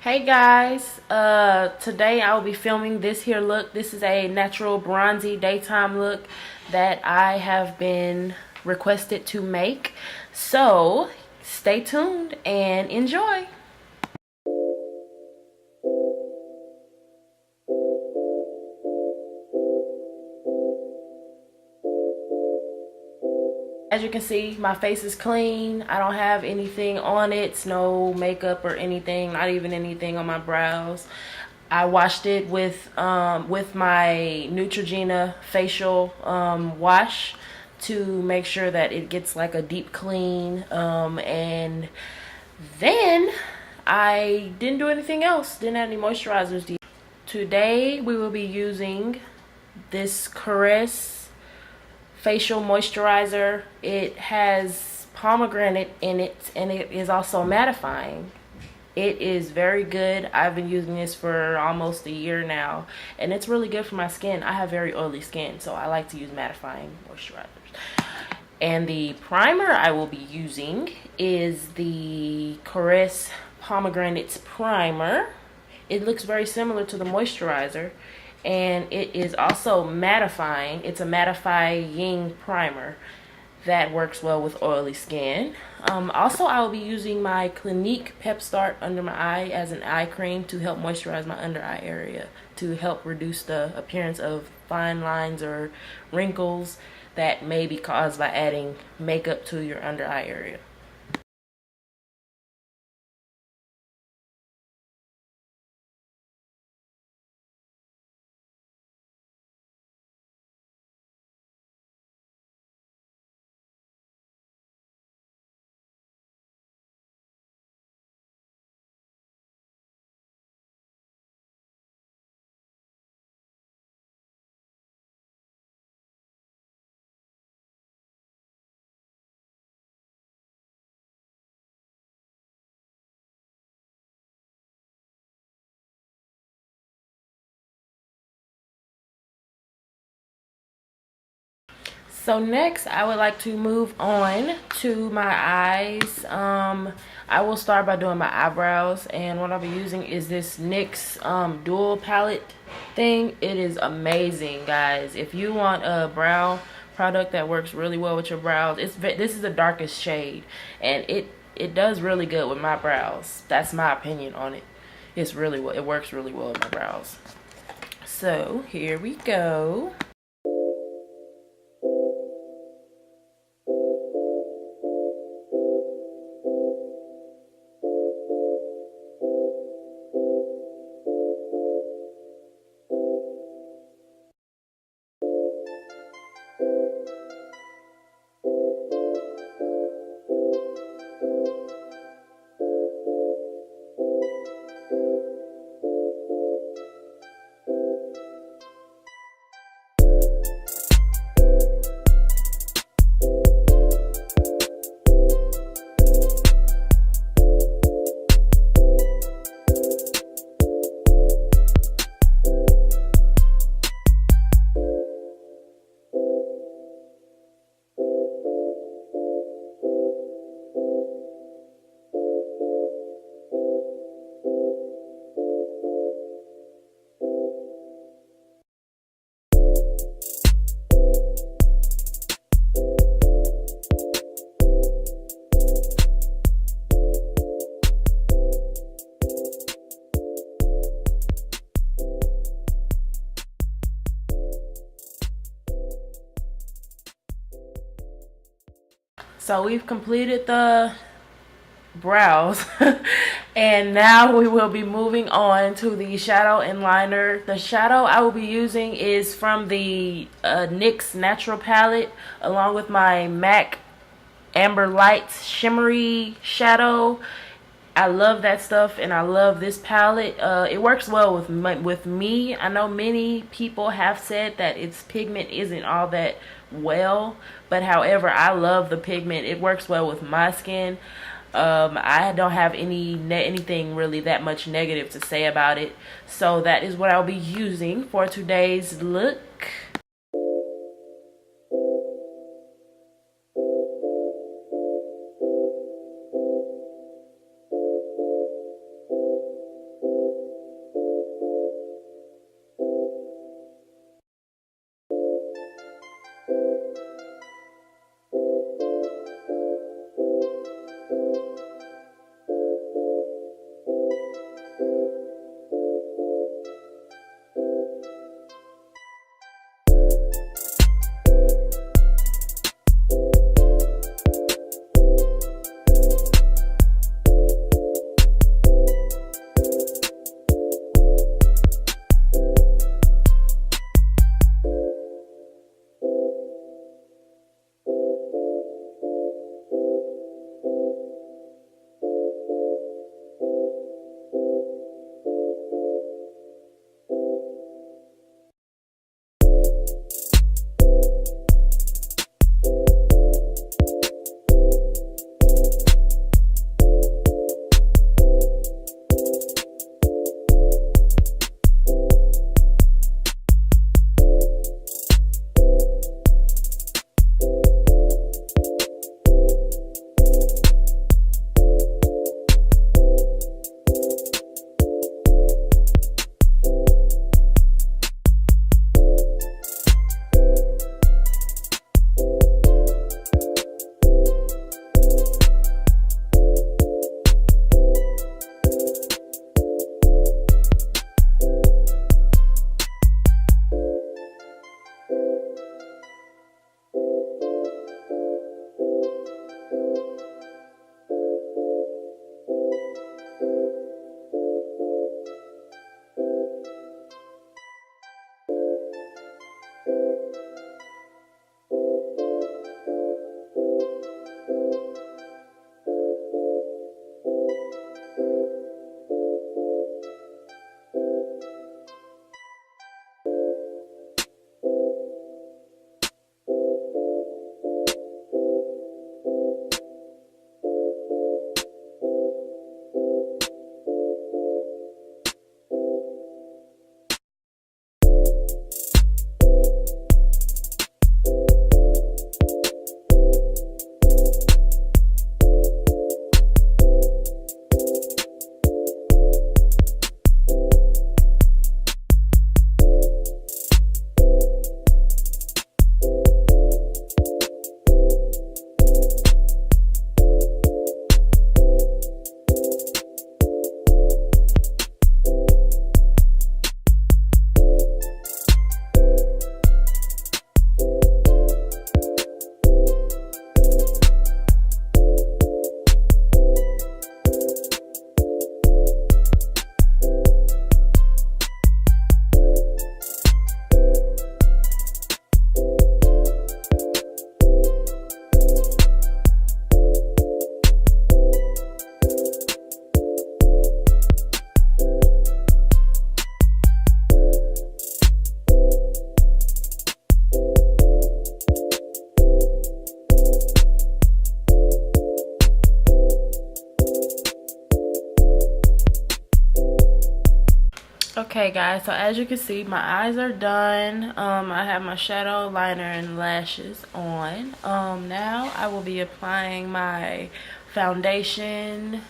Hey guys, today I will be filming this here look. This is a natural bronzy daytime look that I have been requested to make. So stay tuned and enjoy. As you can see, my face is clean. I don't have anything on it, no makeup or anything, not even anything on my brows. I washed it with my Neutrogena facial wash to make sure that it gets like a deep clean. And then I didn't do anything else. Didn't have any moisturizers. Today we will be using this Korres facial moisturizer. It has pomegranate in it and it is also mattifying. It is very good. I've been using this for almost a year now and it's really good for my skin. I have very oily skin, so I like to use mattifying moisturizers. And the primer I will be using is the Korres Pomegranate Primer. It looks very similar to the moisturizer, and it is also mattifying. It's a mattifying primer that works well with oily skin. Also, I will be using my Clinique Pep Start under my eye as an eye cream to help moisturize my under eye area, to help reduce the appearance of fine lines or wrinkles that may be caused by adding makeup to your under eye area. So next, I would like to move on to my eyes. I will start by doing my eyebrows, and what I'll be using is this NYX dual palette thing. It is amazing, guys. If you want a brow product that works really well with your brows, this is the darkest shade, and it does really good with my brows. That's my opinion on it. It's really well. It works really well with my brows. So here we go. So we've completed the brows and now we will be moving on to the shadow and liner. The shadow I will be using is from the NYX Natural Palette, along with my MAC Amber Lights Shimmery Shadow. I love that stuff, and I love this palette. It works well with me. I know many people have said that its pigment isn't all that well, but however, I love the pigment. It works well with my skin. I don't have anything really that much negative to say about it. So that is what I'll be using for today's look. Okay guys, so as you can see, my eyes are done. I have my shadow, liner, and lashes on. Now I will be applying my foundation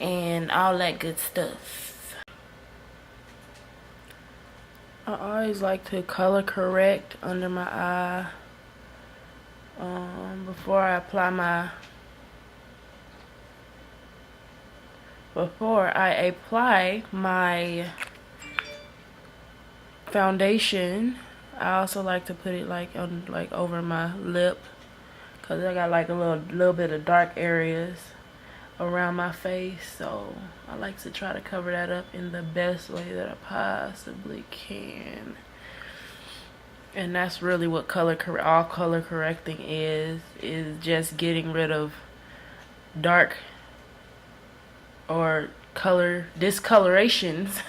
and all that good stuff. I always like to color correct under my eye before I apply my foundation. I also like to put it like on over my lip, because I got like a little bit of dark areas around my face, so I like to try to cover that up in the best way that I possibly can. And that's really what all color correcting is just getting rid of dark or color discolorations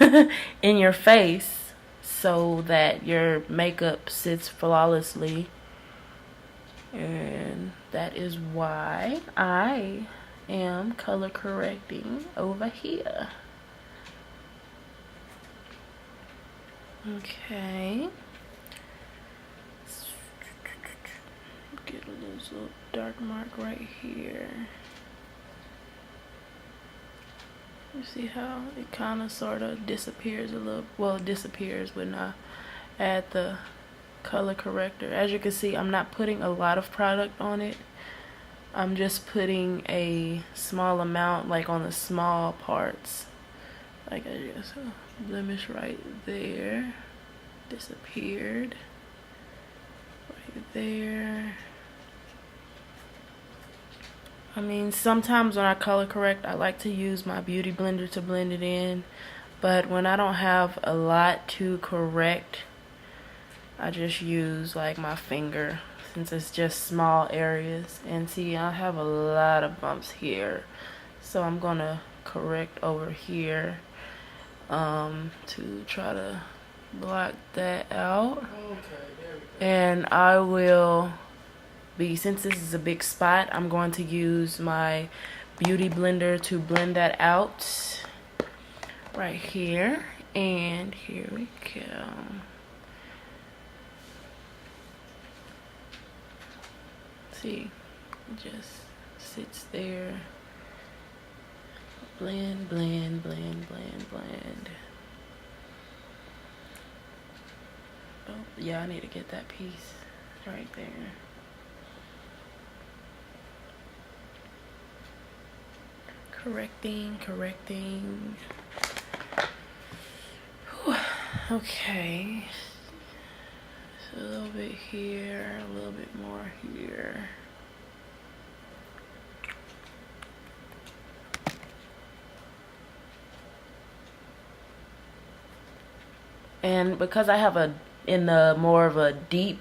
in your face so that your makeup sits flawlessly. And that is why I am color correcting over here. Okay. Get a little dark mark right here. You see how it kind of sort of disappears a little. Well, it disappears when I add the color corrector. As you can see, I'm not putting a lot of product on it. I'm just putting a small amount, like on the small parts. Like I guess a blemish right there. Disappeared. Right there. I mean, sometimes when I color correct, I like to use my beauty blender to blend it in. But when I don't have a lot to correct, I just use like my finger, since it's just small areas. And see, I have a lot of bumps here, so I'm gonna correct over here to try to block that out. And I will be, since this is a big spot, I'm going to use my beauty blender to blend that out right here. And here we go. See, it just sits there. Blend, blend, blend, blend, blend. Oh, yeah, I need to get that piece right there. Correcting. Whew. Okay. So a little bit here, a little bit more here. And because I have more of a deep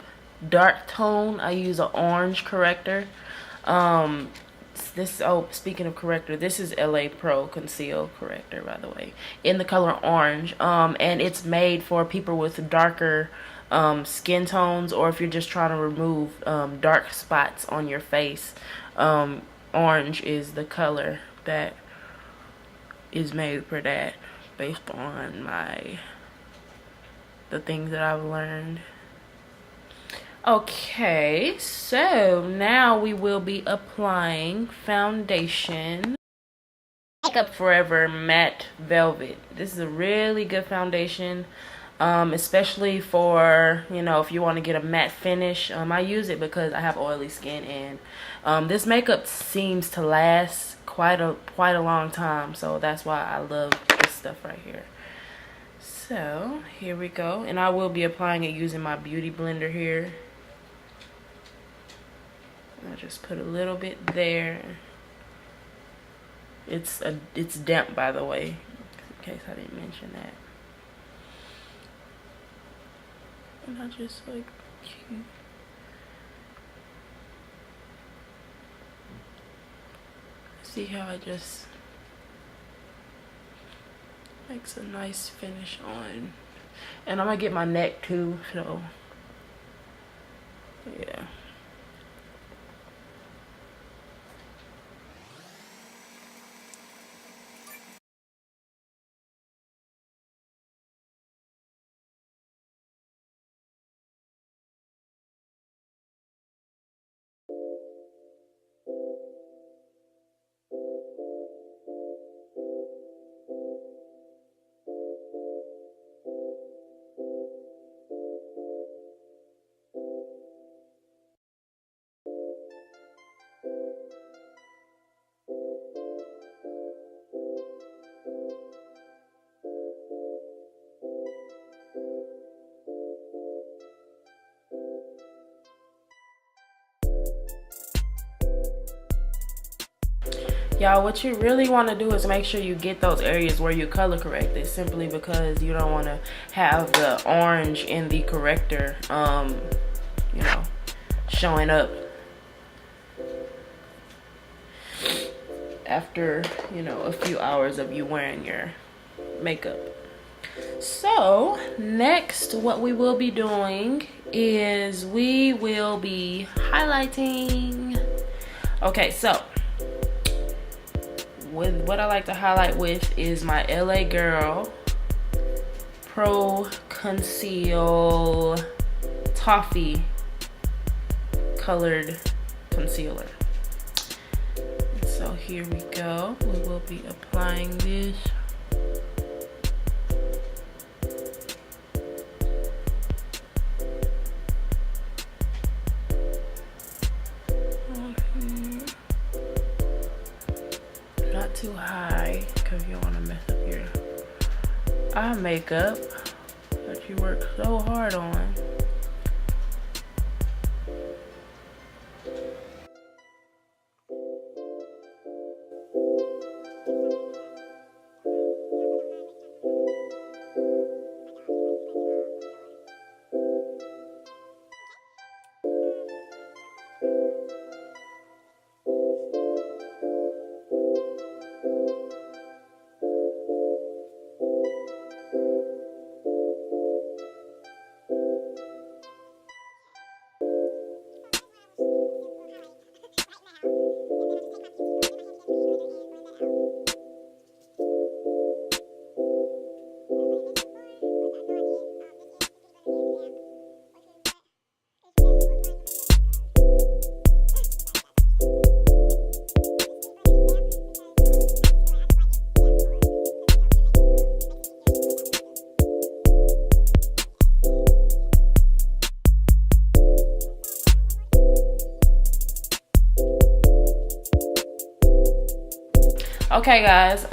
dark tone, I use an orange corrector. Speaking of corrector, this is LA Pro Conceal Corrector, by the way, in the color orange. And it's made for people with darker skin tones, or if you're just trying to remove dark spots on your face. Orange is the color that is made for that, based on the things that I've learned. Okay, so now we will be applying foundation. Makeup Forever Matte Velvet. This is a really good foundation, especially for, you know, if you want to get a matte finish. I use it because I have oily skin, and this makeup seems to last quite a long time, so that's why I love this stuff right here. So here we go, and I will be applying it using my beauty blender here. I just put a little bit there. It's damp, by the way, in case I didn't mention that. And I just like see how it just makes a nice finish on. And I'm gonna get my neck too, so yeah. Y'all, what you really want to do is make sure you get those areas where you color corrected, simply because you don't want to have the orange in the corrector, you know, showing up after, you know, a few hours of you wearing your makeup. So next, what we will be doing is we will be highlighting. Okay, so with what I like to highlight with is my LA Girl Pro Conceal Toffee colored concealer. So here we go. We will be applying this. Not too high, because you don't want to mess up your eye makeup that you work so hard on. Okay guys,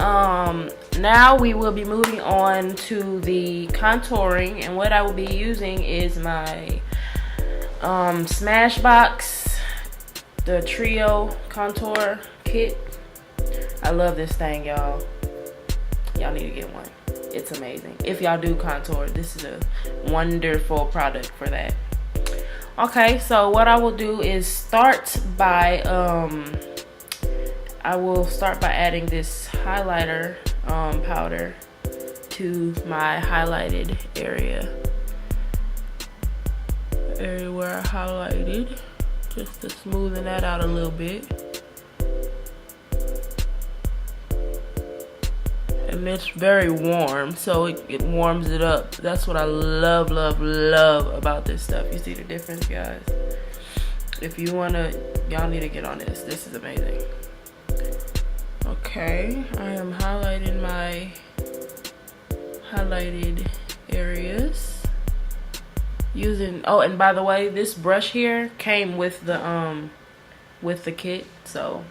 now we will be moving on to the contouring, and what I will be using is my Smashbox, the Trio Contour Kit. I love this thing, y'all. Y'all need to get one. It's amazing. If y'all do contour, this is a wonderful product for that. Okay, so what I will do is start by adding this highlighter powder to my highlighted area where I highlighted, just to smoothen that out a little bit. And it's very warm, so it warms it up. That's what I love about this stuff. You see the difference, guys? If you wanna, y'all need to get on this. This is amazing. Okay, I am highlighting my highlighted areas using, oh, and by the way, this brush here came with the kit, so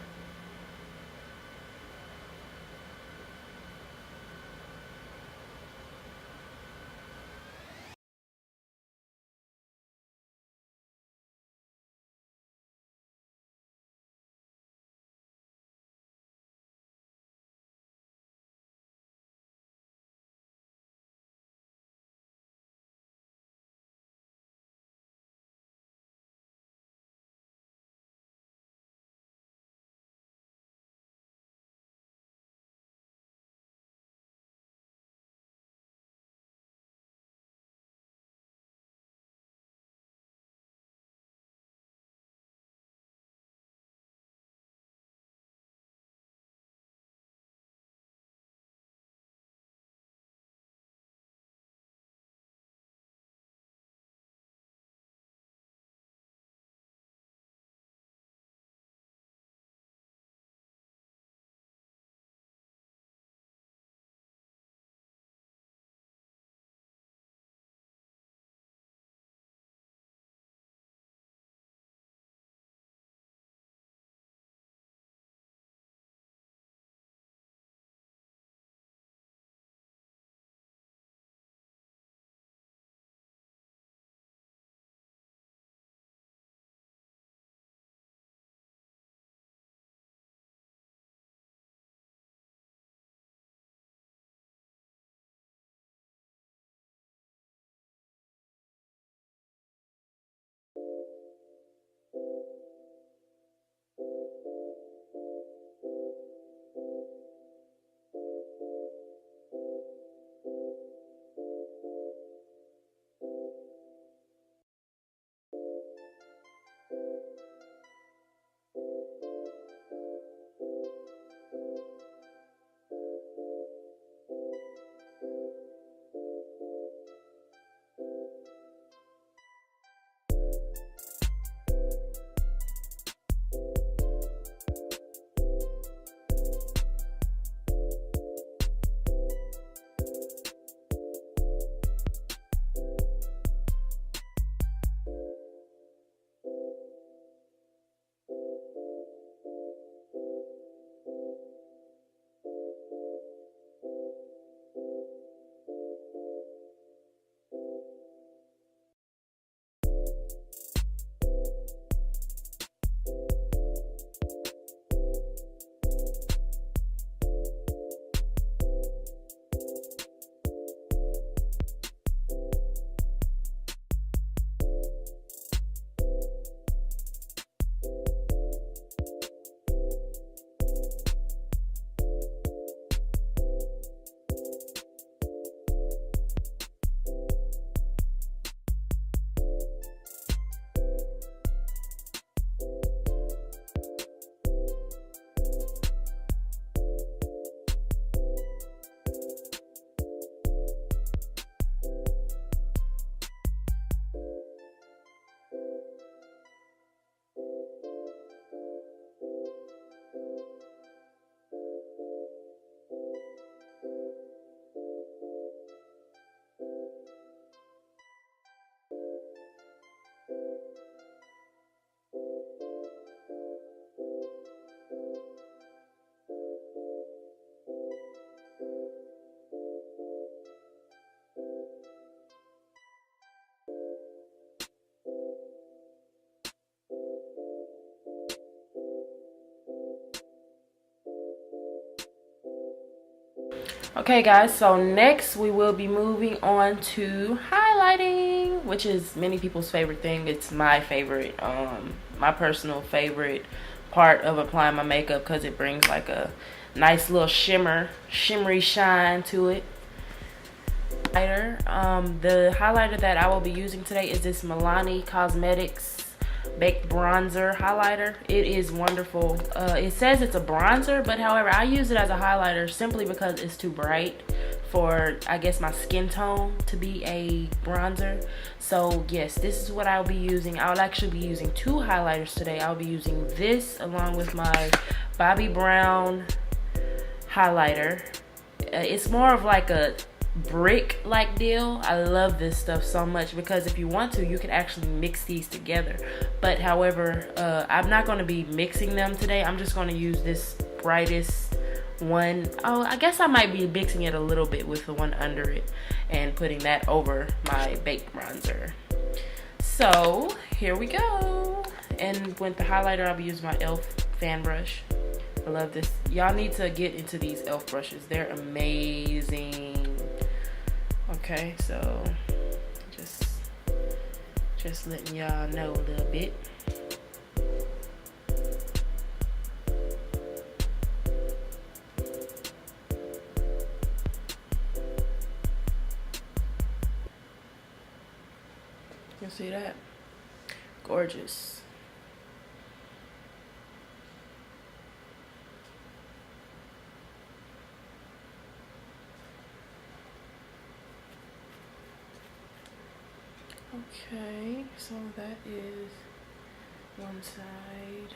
Okay guys, so next we will be moving on to highlighting, which is many people's favorite thing. It's my favorite, my personal favorite part of applying my makeup, because it brings like a nice little shimmery shine to it. The highlighter that I will be using today is this Malani Cosmetics Baked Bronzer highlighter. It is wonderful. It says it's a bronzer, but however, I use it as a highlighter simply because it's too bright for, I guess, my skin tone to be a bronzer. So yes, this is what I'll be using. I'll actually be using two highlighters today. I'll be using this along with my Bobbi Brown highlighter. It's more of like a brick like deal. I love this stuff so much because if you want to, you can actually mix these together. But however, I'm not going to be mixing them today. I'm just going to use this brightest one. Oh, I guess I might be mixing it a little bit with the one under it and putting that over my baked bronzer. So here we go. And with the highlighter, I'll be using my e.l.f. fan brush. I love this. Y'all need to get into these e.l.f. brushes. They're amazing. Okay, so just letting y'all know a little bit. You see that? Gorgeous. Okay, so that is one side.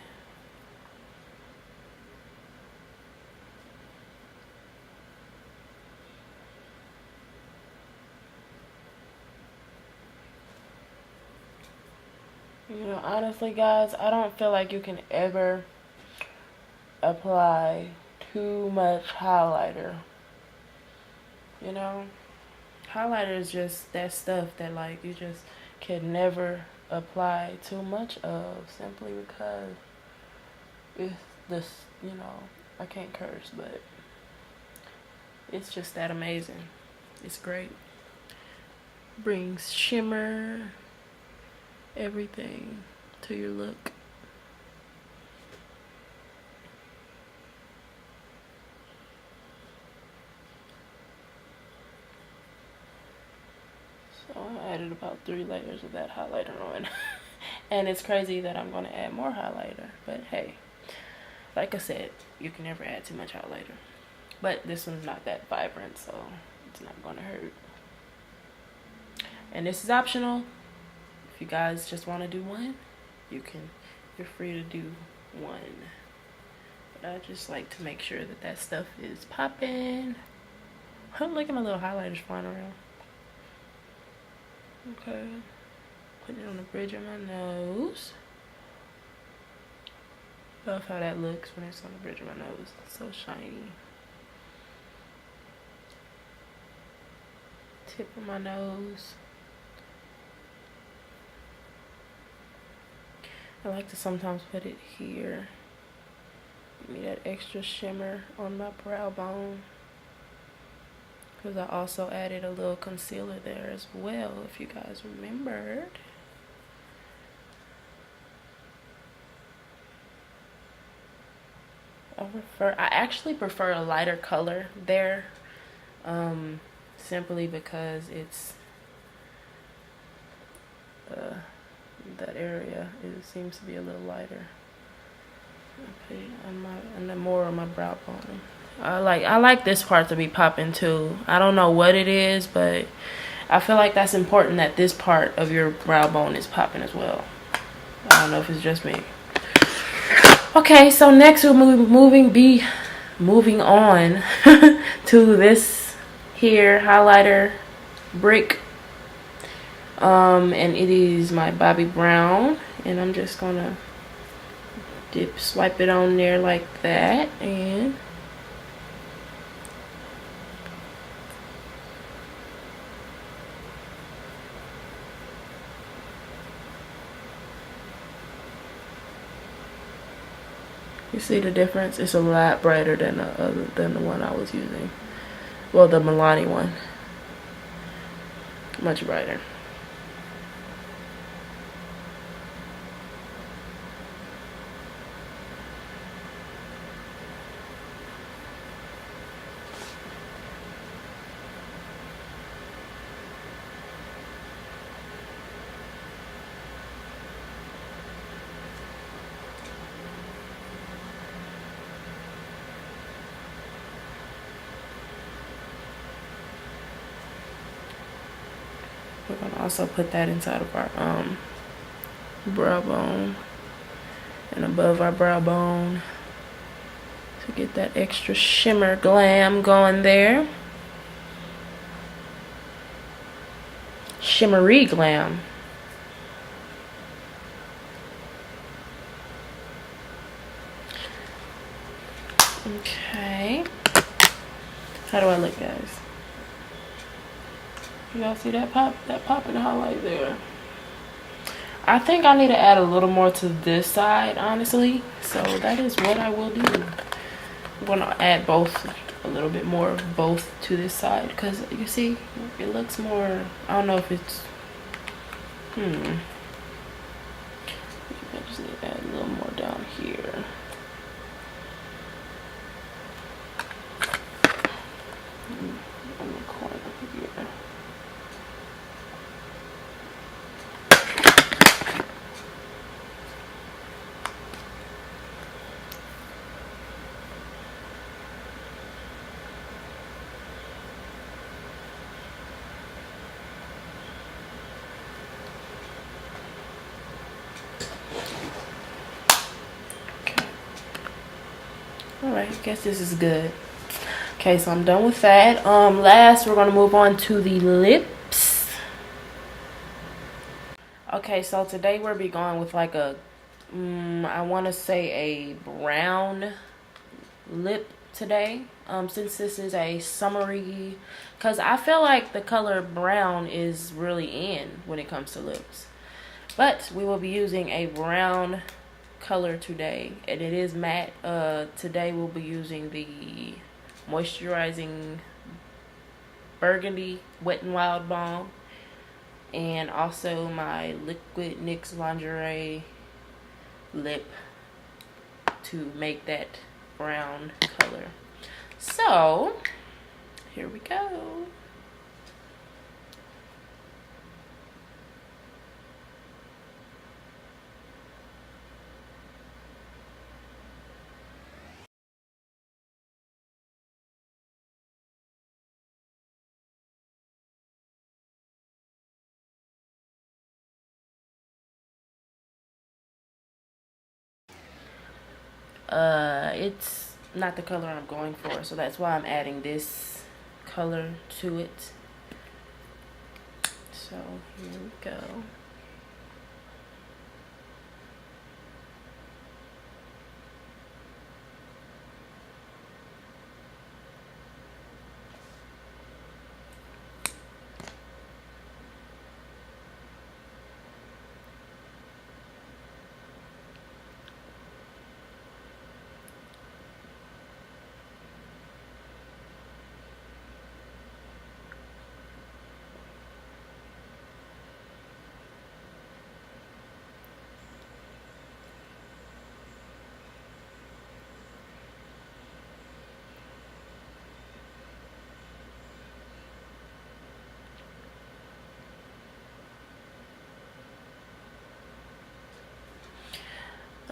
You know, honestly guys, I don't feel like you can ever apply too much highlighter. You know? Highlighter is just that stuff that like you just can never apply too much of, simply because it's this, you know, I can't curse, but it's just that amazing. It's great. Brings shimmer, everything to your look. So I added about 3 layers of that highlighter on. And it's crazy that I'm going to add more highlighter. But hey, like I said, you can never add too much highlighter. But this one's not that vibrant, so it's not going to hurt. And this is optional. If you guys just want to do one, you're free to do one. But I just like to make sure that that stuff is popping. Look at my little highlighters flying around. Okay, put it on the bridge of my nose. Love how that looks when it's on the bridge of my nose. It's so shiny. Tip of my nose. I like to sometimes put it here. Give me that extra shimmer on my brow bone. Because I also added a little concealer there as well, if you guys remembered. I actually prefer a lighter color there, simply because it's that area, it seems to be a little lighter. Okay, and then more on my brow bone. I like this part to be popping too. I don't know what it is, but I feel like that's important, that this part of your brow bone is popping as well. I don't know if it's just me. Okay, so next we'll be moving on to this here highlighter brick. And it is my Bobbi Brown, and I'm just gonna swipe it on there like that, and you see the difference? It's a lot brighter than the one I was using. Well, the Malani one. Much brighter. We're gonna also put that inside of our brow bone and above our brow bone to get that extra shimmer glam going there. Shimmery glam. Okay. How do I look, guys? Y'all see that pop? That pop and highlight there. I think I need to add a little more to this side, honestly. So that is what I will do. I'm gonna add both, a little bit more of both to this side, because you see, it looks more, I don't know if it's, I just need to add a little more down here. On the corner here. Alright, I guess this is good. Okay, so I'm done with that. Last, we're gonna move on to the lips. Okay, so today we'll be going with like a, I want to say a brown lip today. Since this is a summery, because I feel like the color brown is really in when it comes to lips. But we will be using a brown color today, and it is matte. Today we'll be using the moisturizing burgundy Wet n Wild balm, and also my liquid NYX lingerie lip to make that brown color. So here we go. It's not the color I'm going for, so that's why I'm adding this color to it. So here we go.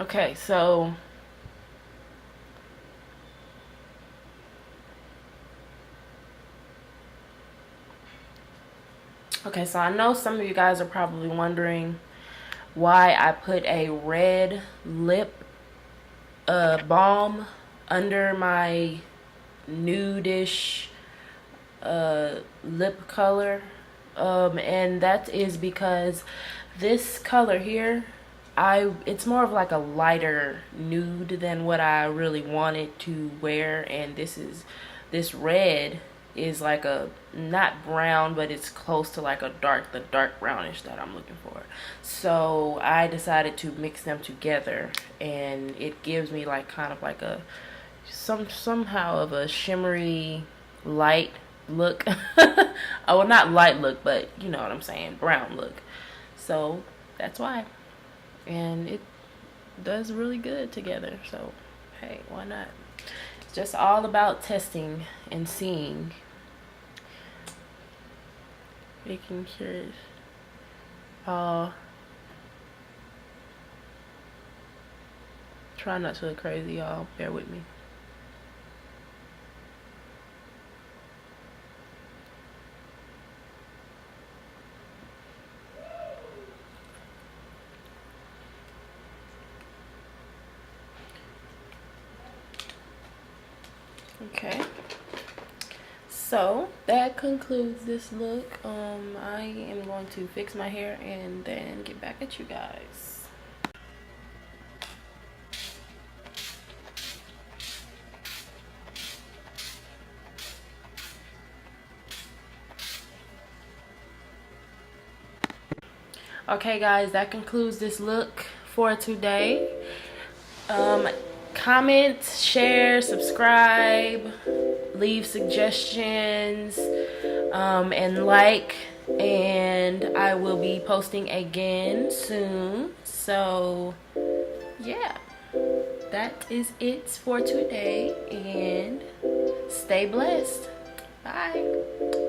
Okay, so I know some of you guys are probably wondering why I put a red lip balm under my nudish lip color, and that is because this color here, it's more of like a lighter nude than what I really wanted to wear, and this red is like a, not brown, but it's close to like the dark brownish that I'm looking for. So I decided to mix them together, and it gives me like kind of like a somehow of a shimmery light look. Oh, well, not light look, but you know what I'm saying, brown look. So that's why. And it does really good together. So hey, why not? It's just all about testing and seeing, making sure it's all. Try not to look crazy, y'all. Bear with me. Okay, so that concludes this look. I am going to fix my hair and then get back at you guys. Okay guys, that concludes this look for today. Comment, share, subscribe, leave suggestions, and like, and I will be posting again soon. So yeah, that is it for today, and stay blessed. Bye.